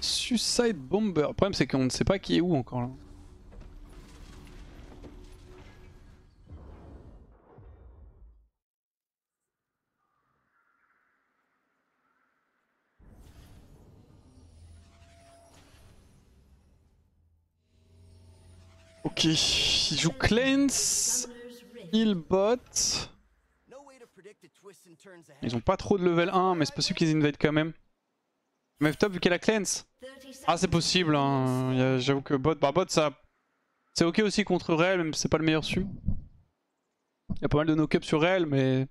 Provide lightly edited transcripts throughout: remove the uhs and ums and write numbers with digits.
Suicide Bomber. Le problème c'est qu'on ne sait pas qui est où encore là. Ok, il joue Cleanse, Healbot. Ils ont pas trop de level 1 mais c'est possible qu'ils invadent quand même. MF top vu qu'elle a Cleanse. Ah c'est possible hein. J'avoue que bot, bot ça c'est ok aussi contre Rel même si c'est pas le meilleur su. Il y a pas mal de knock-up sur Rel mais il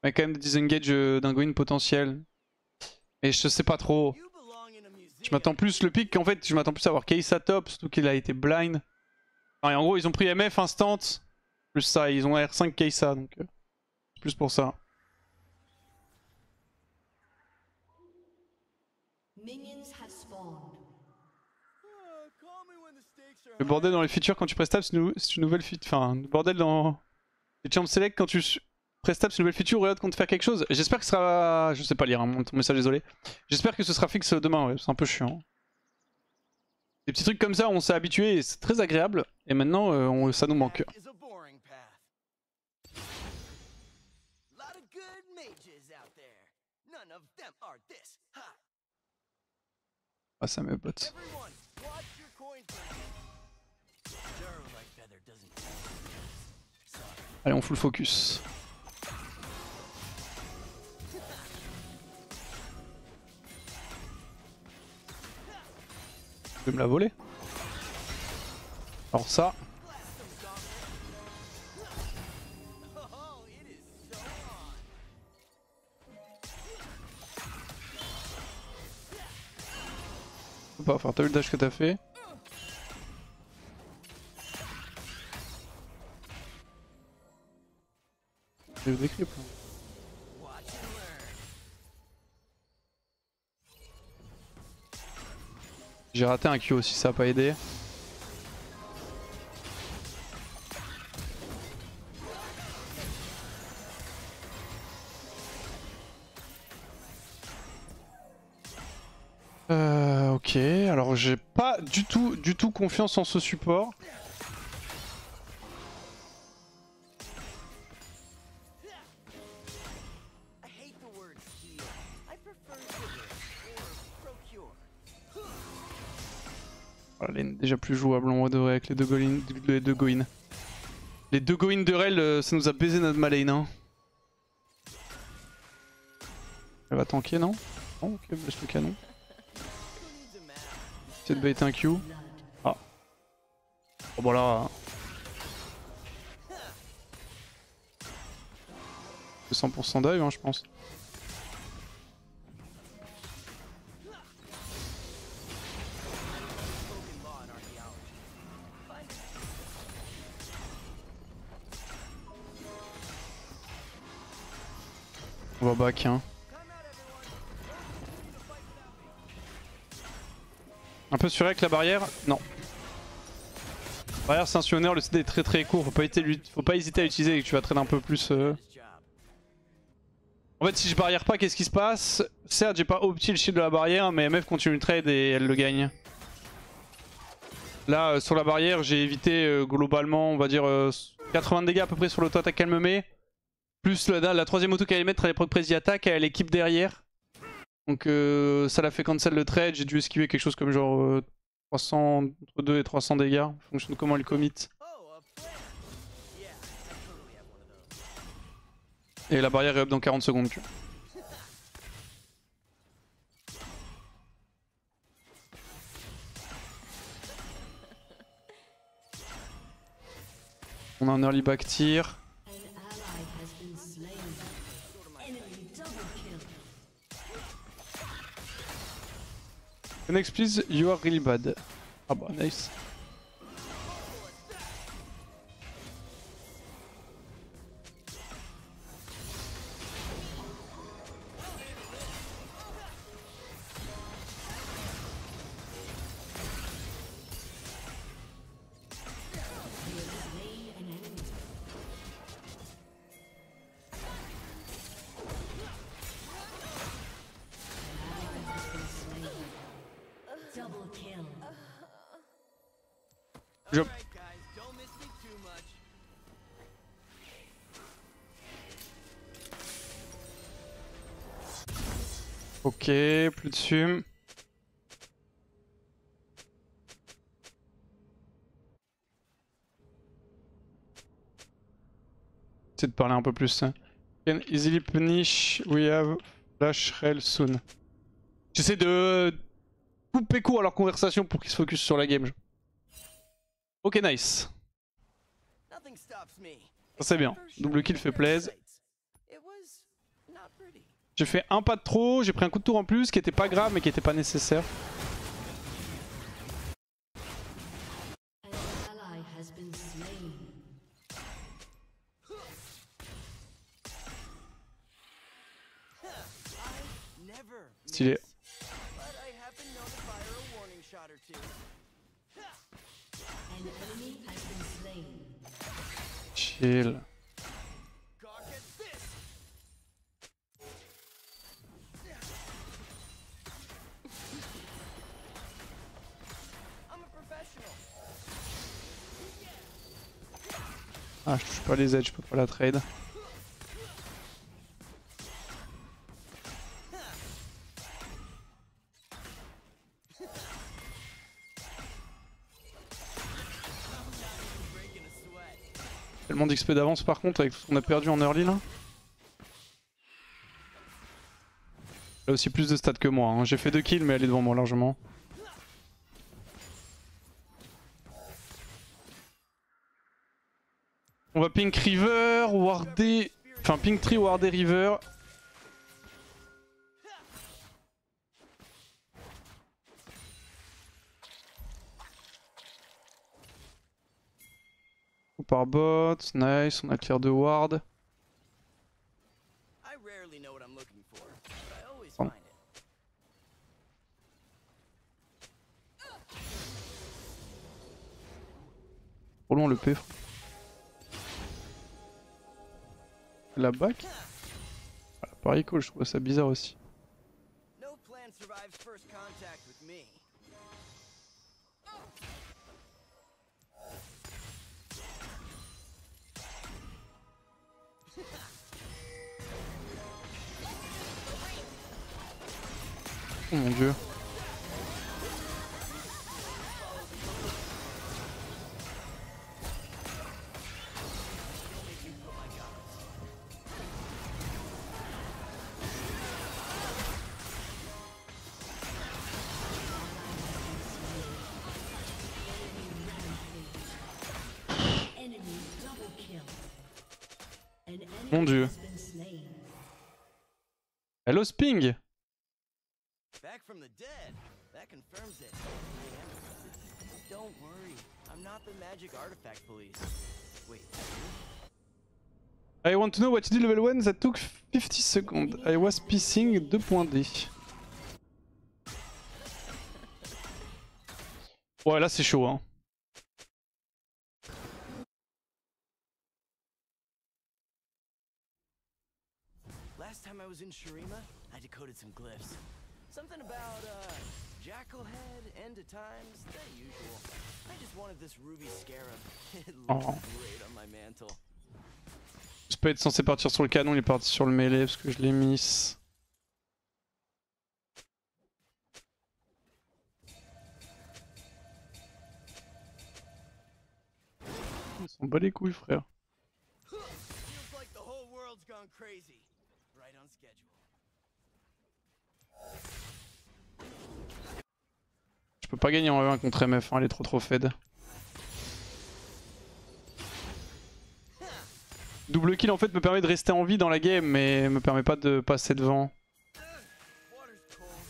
y a quand même des disengage d'un Gwyn potentiel. Et je sais pas trop. Je m'attends plus le pick qu'en fait je m'attends plus à avoir Kai'Sa top surtout qu'il a été blind. Ah, et en gros ils ont pris MF instant. Plus ça, ils ont R5 Kai'Sa donc plus pour ça. Le bordel dans les features quand tu prestab c'est une nouvelle feature. Enfin, le bordel dans les champs select quand tu prestab c'est une nouvelle feature, regarde qu'on te faire quelque chose. J'espère que ce sera. Je sais pas lire hein, ton message, désolé. J'espère que ce sera fixe demain, ouais, c'est un peu chiant. Des petits trucs comme ça, on s'est habitué et c'est très agréable. Et maintenant, ça nous manque. Ah, ça me botte. Allez, on full focus. Je vais me la voler. Alors ça. Faut pas faire, t'as vu le dash que t'as fait. J'ai eu des creeps. J'ai raté un Q aussi, ça a pas aidé. Ok, alors j'ai pas du tout confiance en ce support. Voilà, lane déjà plus jouable en vrai avec les deux Goin. Les deux Goin de Rel, ça nous a baisé notre malane. Hein. Elle va tanker, non? Oh, ok, baisse le canon. Essayer de bait un Q. Ah. Oh, bon là. 100% dive, hein, je pense. On va back, hein. Un peu sur avec la barrière? Non. La barrière c'est un summoner, le CD est très court, faut pas hésiter à l'utiliser et que tu vas trade un peu plus. En fait si je barrière pas, qu'est-ce qui se passe? Certes j'ai pas opti le shield de la barrière mais MF continue le trade et elle le gagne. Là sur la barrière j'ai évité globalement on va dire 80 dégâts à peu près sur l'auto-attaque qu'elle me met. Plus la troisième auto qu'elle allait mettre, elle proc presi attaque, elle équipe derrière. Donc ça l'a fait cancel le trade, j'ai dû esquiver quelque chose comme genre 300, entre 2 et 300 dégâts en fonction de comment elle commit. Et la barrière est up dans 40 secondes. On a un early back tier. Next please, you are really bad. Ah bah nice. Je... Ok, plus dessus. J'essaie de parler un peu plus. Can easily punish, we have flash rail soon. J'essaie de couper court à leur conversation pour qu'ils se focus sur la game. Ok, nice. Ça c'est bien. Double kill fait plaise. J'ai fait un pas de trop, j'ai pris un coup de tour en plus qui était pas grave mais qui était pas nécessaire. Stylé. Chill. Ah, je touche pas les aides, je peux pas la trade. Tellement d'XP d'avance par contre avec tout ce qu'on a perdu en early là. Elle a aussi plus de stats que moi, hein. J'ai fait 2 kills mais elle est devant moi largement. On va pink river, warder... Enfin pink tree, warder river. Par bot, nice, on a clear de ward. Pardon. Trop loin le P. La back. Ah, pareil cool, je trouve ça bizarre aussi. Oh mon dieu. Mon dieu. Hello Sping. I want to know what you did level 1 that took 50 seconds. I was pissing 2.d. Ouais là c'est chaud hein. Last time I was in Shurima, I decoded some glyphs. Something about jackal head, end of times, the usual. I just wanted this ruby scarab. It looks great on my mantle. Je peux être censé partir sur le canon, il est parti sur le mêlée parce que je l'ai miss. On s'en bat les couilles frère. Je peux pas gagner en 1 contre MF, hein, elle est trop fed. Double kill en fait me permet de rester en vie dans la game mais me permet pas de passer devant.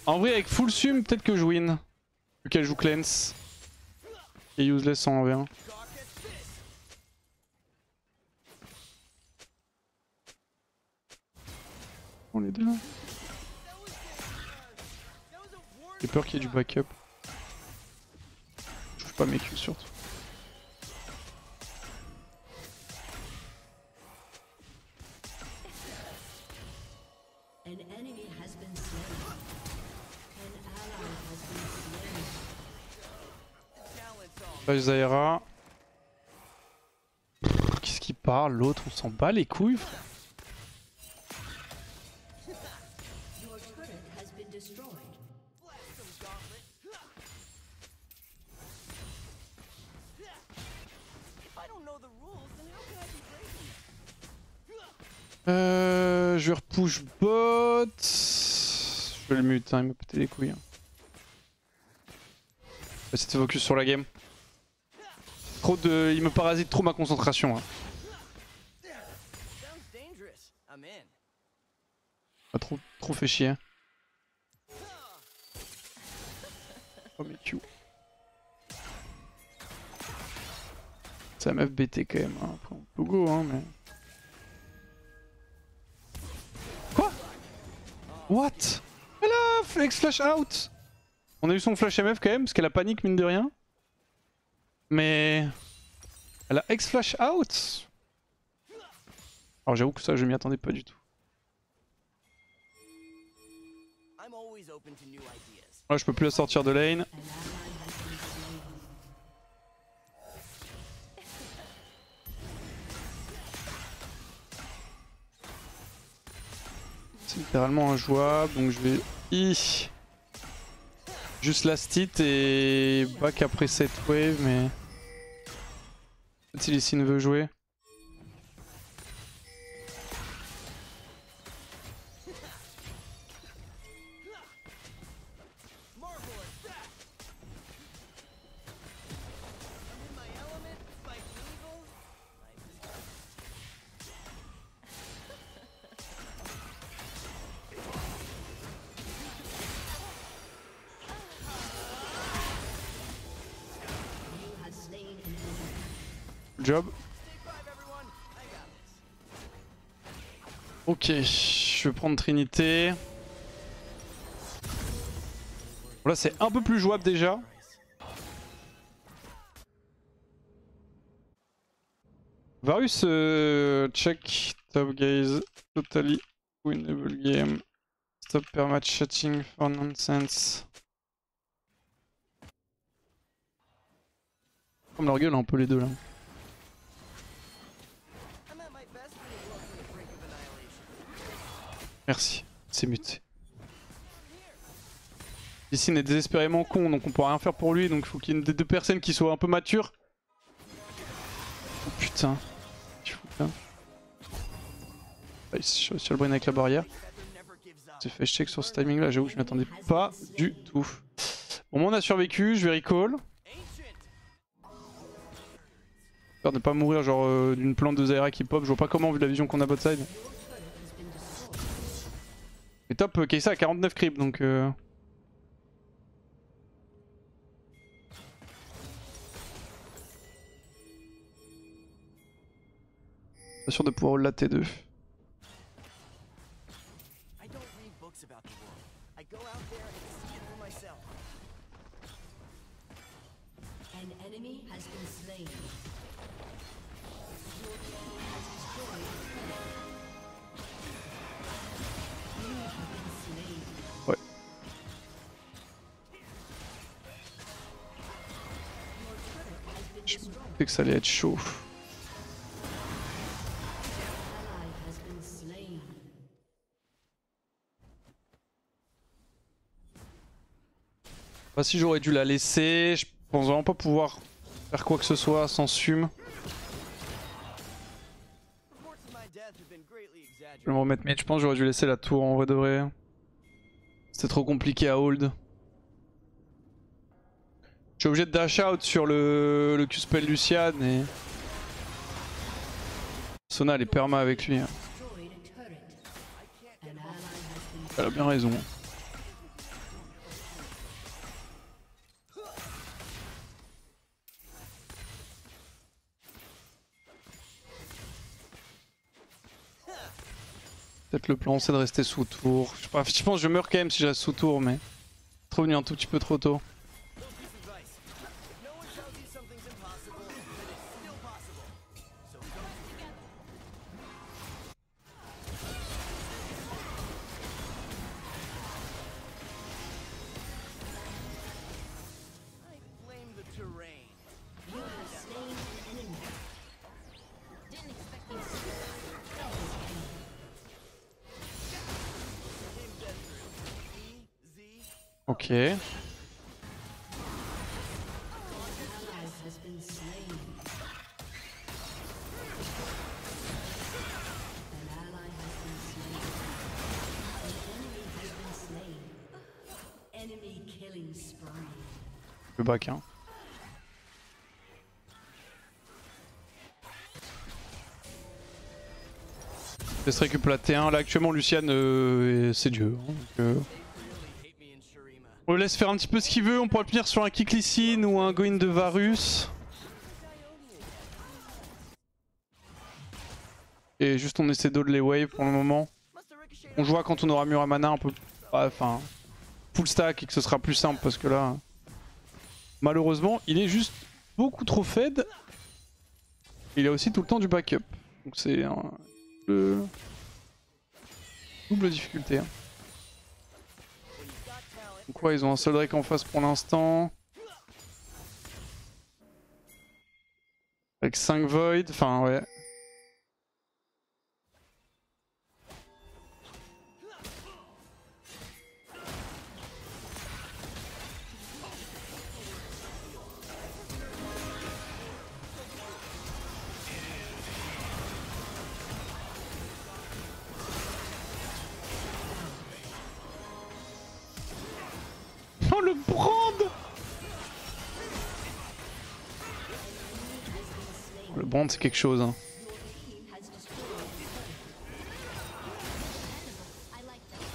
En vrai avec full sum peut-être que je win. Vu qu'elle joue cleanse. Et useless en 1v1. On est deux là. J'ai peur qu'il y ait du backup. Je touche pas mes kills surtout. An enemy has been slain. An ally has been slain. Flash Zaira. Qu'est-ce qu'il parle l'autre? On s'en bat les couilles frère. Your turret has been destroyed. Je vais repush bot. Je vais le mute, hein, il m'a pété les couilles. Hein. Je vais essayer de focus sur la game. Trop de... Il me parasite trop ma concentration. Hein. Ah, trop fait chier. Hein. Oh mais Q. C'est un FBT quand même. Hein. Après on peut go hein mais... Quoi? What? Elle a flex flash out. On a eu son flash MF quand même parce qu'elle a panique mine de rien. Mais... Elle a X flash out. Alors j'avoue que ça je m'y attendais pas du tout. Là je peux plus la sortir de lane. C'est littéralement injouable donc je vais juste last hit et back après cette wave mais... Peut-être si Lee veut jouer. Job. Ok, je vais prendre Trinité. Bon, là c'est un peu plus jouable déjà. Varus check top guys, totally winnable game. Stop permatch chatting for nonsense. Comme leur gueule un peu les deux là. Merci, c'est muté. Ici on est désespérément con donc on peut rien faire pour lui donc il faut qu'il y ait une des deux personnes qui soient un peu matures. Oh putain, tu fous là. Ah, je suis sur le brain avec la barrière. J'ai fait check sur ce timing là, j'avoue que je m'y attendais pas du tout. Bon moi on a survécu, je vais recall. J'espère ne pas mourir genre d'une plante de Zaira qui pop, je vois pas comment vu la vision qu'on a bot side. Et top, Kai'Sa a 49 creep donc... Pas sûr de pouvoir hold la T2. Ouais. Je pensais que ça allait être chaud. Pas si j'aurais dû la laisser, je pense vraiment pas pouvoir faire quoi que ce soit sans Sum. Je vais me remettre mid, je pense que j'aurais dû laisser la tour en vrai de vrai. C'était trop compliqué à hold. Je suis obligé de dash out sur le Q-spell Lucian et... Sona elle est perma avec lui. Elle a bien raison. Peut-être le plan c'est de rester sous tour. Je pense que je meurs quand même si je reste sous tour mais... Trop venu un tout petit peu trop tôt. Ok. Le bac hein. Laisse récup la T1. Là actuellement Lucian c'est Dieu. Donc, on le laisse faire un petit peu ce qu'il veut. On pourra le punir sur un kick Lee ou un Goin de Varus. Et juste on essaie d'hold les waves pour le moment. On jouera quand on aura Muramana un peu. Enfin. Full stack et que ce sera plus simple parce que là. Malheureusement il est juste beaucoup trop fed. Il a aussi tout le temps du backup. Donc c'est un double difficulté. Hein. Donc ouais, ils ont un seul Drake en face pour l'instant. Avec 5 Void, enfin ouais. Oh le brand! Le brand c'est quelque chose hein.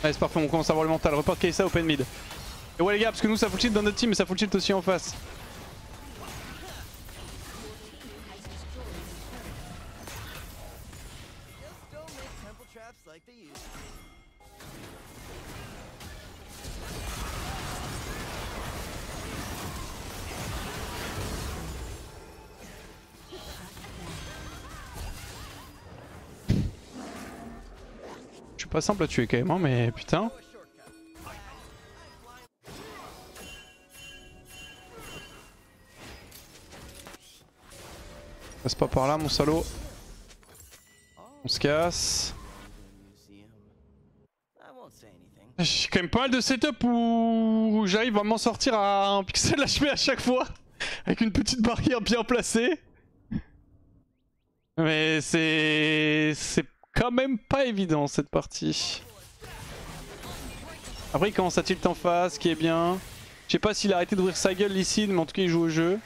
Allez c'est parfait, on commence à avoir le mental. Report Kaisa open mid. Et ouais les gars, parce que nous ça full shield dans notre team mais ça full shield aussi en face. Je suis pas simple à tuer quand même hein, mais putain. Passe pas par là mon salaud. On se casse. J'ai quand même pas mal de setup où j'arrive à m'en sortir à un pixel HP à chaque fois. Avec une petite barrière bien placée. Mais c'est quand même pas évident cette partie. Après il commence à tilt en face, ce qui est bien. Je sais pas s'il a arrêté d'ouvrir sa gueule ici, mais en tout cas il joue au jeu.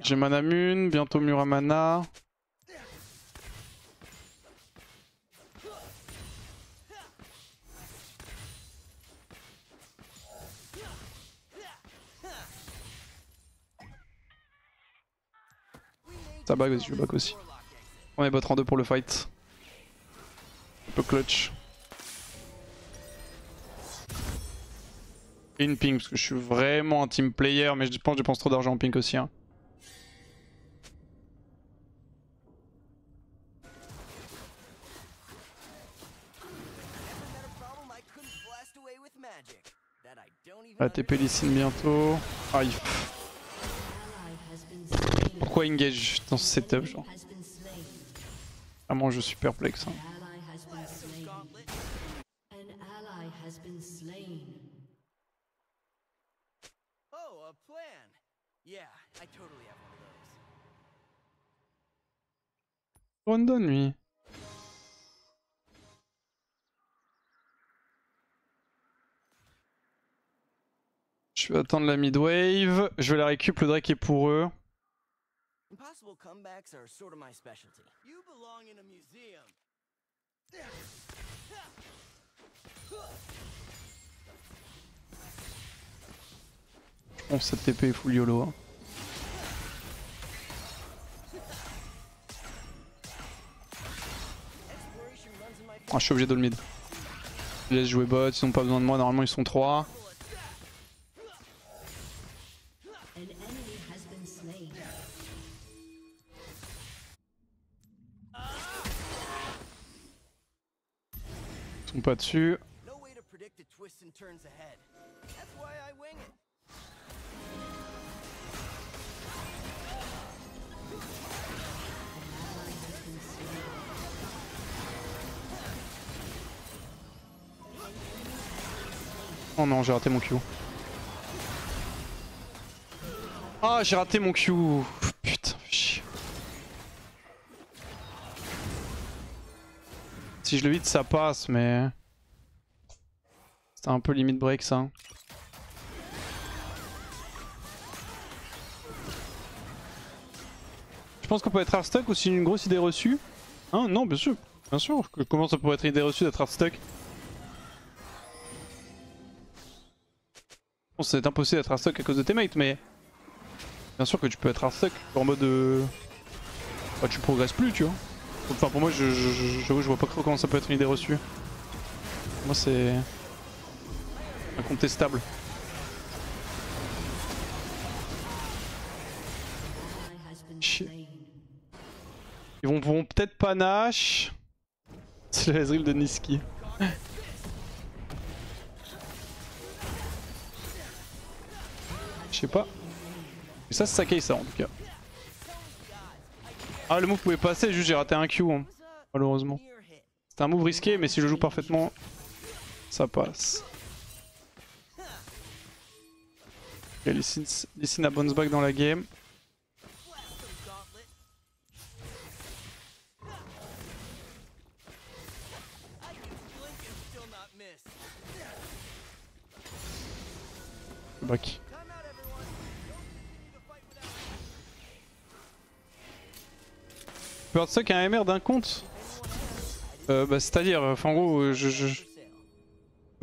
J'ai Manamune, bientôt Muramana. Ça bug aussi, je bug aussi. On est bot en 2 pour le fight. Un peu clutch. Et une ping parce que je suis vraiment un team player, mais je pense que je dépense trop d'argent en ping aussi. Hein. La TP Lysine bientôt. Ah, pourquoi engage dans ce setup genre? Vraiment je suis perplexe. Hein. Rondon lui. Je vais attendre la mid wave. Je vais la récup, le Drake est pour eux. Impossible comebacks are sort of my specialty. You belong in a museum. Je pense que cette TP est full YOLO. Hein. Ah, je suis obligé de le mid. Je laisse jouer bot, ils ont pas besoin de moi, normalement ils sont 3. Ils sont pas dessus. Oh non, j'ai raté mon Q. Ah, j'ai raté mon Q. Putain, chier. Si je le hit, ça passe, mais... C'était un peu limite break, ça. Je pense qu'on peut être hardstuck aussi, une grosse idée reçue. Hein, non, bien sûr. Bien sûr. Comment ça pourrait être une idée reçue d'être hardstuck? Bon, c'est impossible d'être hardstuck à cause de tes mates, mais... Bien sûr que tu peux être hardstuck en mode... Bah, tu progresses plus, tu vois. Enfin, pour moi, je vois pas trop comment ça peut être une idée reçue. Pour moi, c'est... incontestable. Ils vont peut-être panache. C'est le Ezreal de Niski. Je sais pas. Mais ça, c'est sa case, ça en tout cas. Ah, le move pouvait passer, juste j'ai raté un Q, hein, malheureusement. C'était un move risqué, mais si je joue parfaitement, ça passe. Ok, Lee Sin a bounce back dans la game. Back. Tu peux avoir ça qu'un MR d'un compte bah c'est-à-dire, enfin en gros,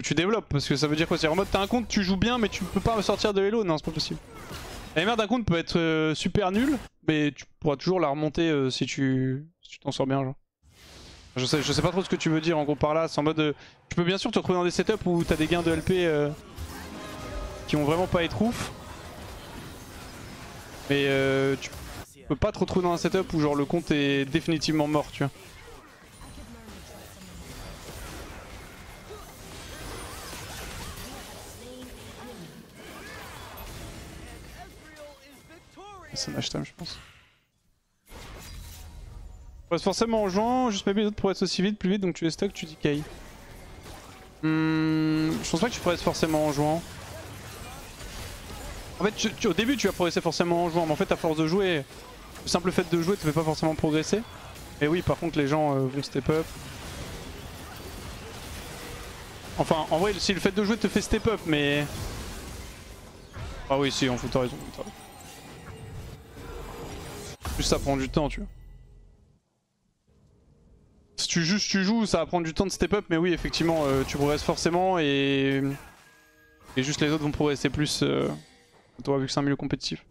tu développes, parce que ça veut dire quoi? C'est en mode t'as un compte, tu joues bien mais tu peux pas sortir de Elo, non c'est pas possible. La MR d'un compte peut être super nul, mais tu pourras toujours la remonter si tu t'en sors bien genre. Je sais pas trop ce que tu veux dire en gros par là, c'est en mode tu peux bien sûr te retrouver dans des setups où t'as des gains de LP qui vont vraiment pas être ouf. Mais tu peux pas te retrouver dans un setup où genre le compte est définitivement mort, tu vois. C'est un hashtag je pense. Progresse forcément en jouant, juste maybe les autres pourraient être aussi vite, plus vite, donc tu les stocks, tu decay. Je pense pas que tu progresses forcément en jouant. En fait, au début tu vas progresser forcément en jouant, mais en fait à force de jouer, le simple fait de jouer te fait pas forcément progresser. Et oui, par contre les gens vont step up. Enfin, en vrai, si le fait de jouer te fait step up, mais... Ah oui, si, en fout, t'as raison. Juste ça prend du temps, tu vois. Si tu joues, ça va prendre du temps de step up, mais oui, effectivement, tu progresses forcément et juste les autres vont progresser plus. Toi, vu que c'est un milieu compétitif.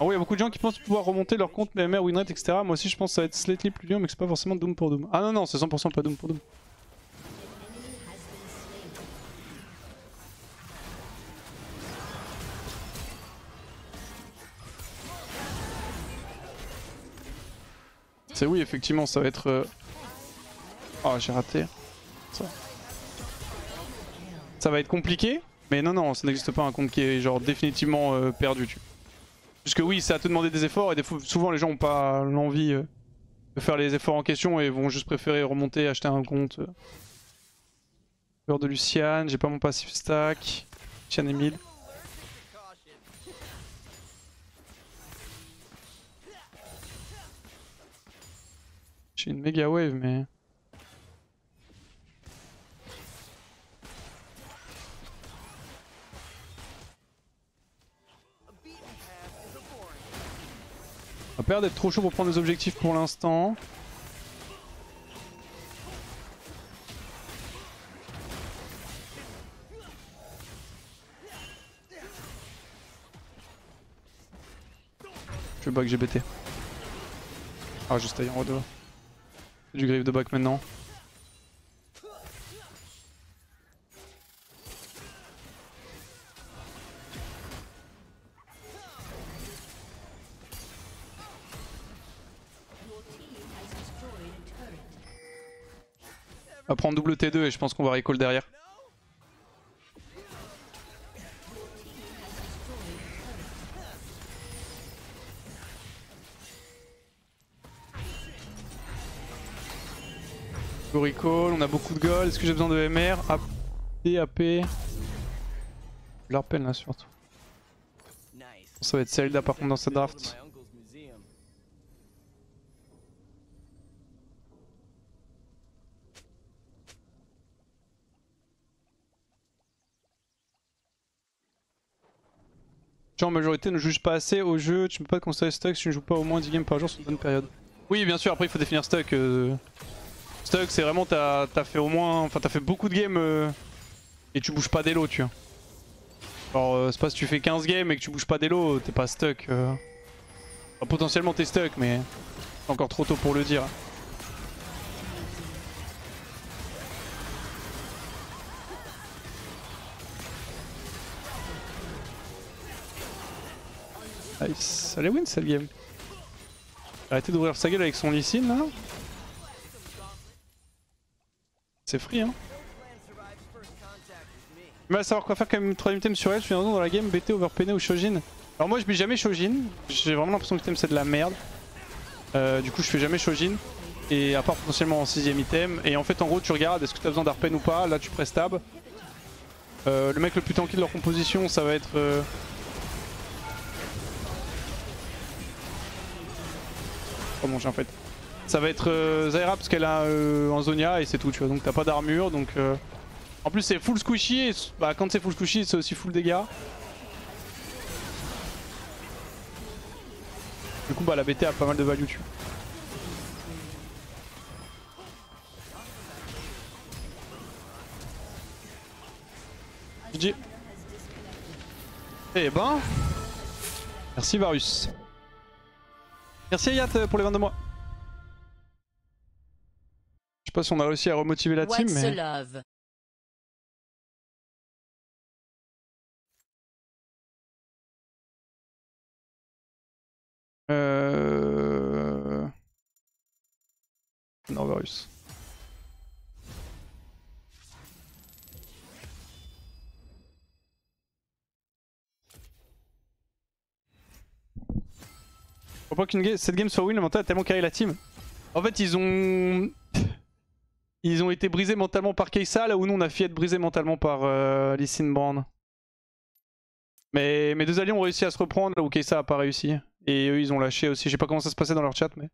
Ah oui, il y a beaucoup de gens qui pensent pouvoir remonter leur compte MR, winrate, etc. Moi aussi, je pense que ça va être slightly plus dur, mais que c'est pas forcément Doom pour Doom. Ah non, non, c'est 100% pas Doom pour Doom. C'est oui, effectivement, ça va être... Oh, j'ai raté. Ça va être compliqué, mais non, non, ça n'existe pas un compte qui est genre définitivement perdu. Puisque oui, ça a te demander des efforts, et souvent les gens ont pas l'envie de faire les efforts en question et vont juste préférer remonter, acheter un compte. Peur de Lucian, j'ai pas mon passif stack. Lucian et 1000. J'ai une méga wave, mais... On a peur d'être trop chaud pour prendre des objectifs pour l'instant. Je veux back GBT. Ah, juste ailleurs en haut. Du grave de back maintenant. On va prendre double T2 et je pense qu'on va recall derrière. Go recall, on a beaucoup de gold, est-ce que j'ai besoin de MR? Ah, DAP. Je leur peine là surtout. Ça va être Zelda par contre dans cette draft. Genre en majorité ne juge pas assez au jeu, tu ne peux pas te considérer stuck si tu ne joues pas au moins 10 games par jour sur une bonne période. Oui bien sûr, après il faut définir stuck. Stuck c'est vraiment t'as fait au moins, enfin t'as fait beaucoup de games et tu bouges pas d'élo tu vois. Alors c'est pas si tu fais 15 games et que tu bouges pas d'élo, t'es pas stuck. Enfin, potentiellement t'es stuck mais c'est encore trop tôt pour le dire. Nice, allez win cette game. Arrêtez d'ouvrir sa gueule avec son Lee Sin là. C'est free hein. Il va savoir quoi faire quand même 3ème item sur elle, je suis dans la game BT, Overpenny ou Shojin. Alors moi je bute jamais Shojin, j'ai vraiment l'impression que l'item c'est de la merde. Du coup je fais jamais Shojin. Et à part potentiellement en 6ème item. Et en fait en gros tu regardes est-ce que tu as besoin d'Arpen ou pas, là tu presses tab. Le mec le plus tanky de leur composition ça va être... Oh mon j'ai en fait. Ça va être Zyra parce qu'elle a un Zonia et c'est tout tu vois, donc t'as pas d'armure donc... En plus c'est full squishy et bah, quand c'est full squishy c'est aussi full dégâts. Du coup bah la BT a pas mal de value tu vois. GG. Eh ben... Merci Varus. Merci Ayat pour les 22 mois. Je sais pas si on a réussi à remotiver la team mais... Non Varus. Faut pas qu'une cette game soit win, le mental a tellement carré la team. En fait ils ont... Ils ont été brisés mentalement par Kai'Sa là où nous on a fait être brisés mentalement par Lee Sin Brand. Mais mes deux alliés ont réussi à se reprendre là où Kai'Sa a pas réussi. Et eux ils ont lâché aussi, je sais pas comment ça se passait dans leur chat mais...